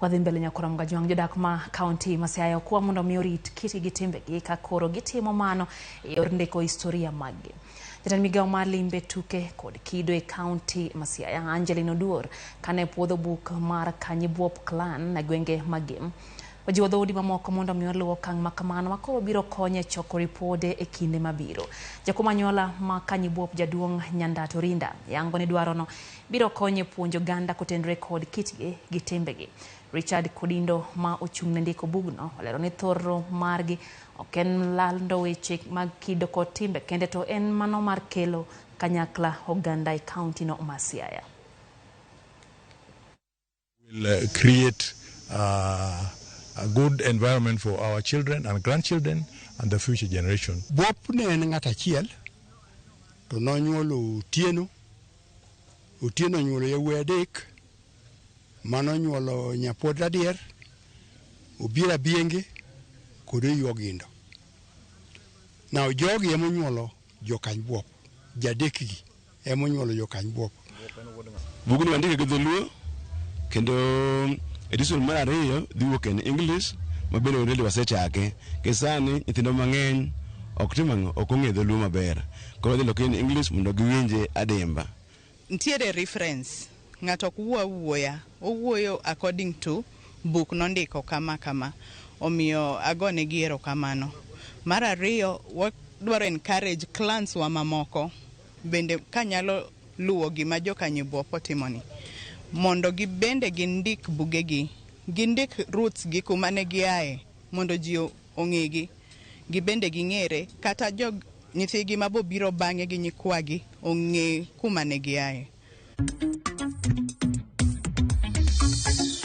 Wadhi mbele nyakura mgajwang jodak ma kaunti ma Siaya kwa mondo miorit kitgi timbegi ka koro gitimo mano yor ndiko historia maggi. Jatend migao mar limbe tuke kod kido e kaunti ma Siaya Angelino Duor kane puodho buk mar Kanyibuop clan na gwenge magim. Ojiwo dhoudi mamoko mondo miyo luwo okang' makamano makoro biro konye choko ripode e kinde mabiro. Jakuma nyola ma Kanyibuop jaduong' Nyandato Rinda yango ni dwarono biro konye puonjo ganda kotenore kod kitgi gi timbegi. Richard Kodindo ma ochung' ne ndiko bugno olero ni thoro margi ok en lando weche mag kido kod timbe kende to en mano mar kelo kanyakla oganda e kaunti no ma Siaya. Will create a good environment for our children and grandchildren and the future generation. Buop ne en ng'ata achiel to nonyuolo Otieno nyuolo yawuoyi adek, mano nyuolo nyapod adier, Obiera Bienge kod Yuogindo. Now jogi emo nyuolo Kanyibuop, jadekgi emo nyuolo Kanyibuop. Bugni andika gi dholuo kendo edition mar ariyo dhi wuok en English mabende wende wasechake ke sani nyithindo mang'eny ok ong'e dholuo maber, koro dhi loke en English mondo giwinje adimba. Ntiere reference ng'ato ok wuoya owuoyo according to book nondiko kama omiyo agone gi erokamano. Mar ariyo wadwaro encourage clans wa mamoko bende kanyalo luwo gima jo Kanyibuop otimoni mondo gibende gindik bugegi, gindik roots gi kuma ne giaye mondo ji ong'egi, gibende ging'ere kata nyithigi mabobiro bang'e gi nyikwagi ong'e kuma ne giaye.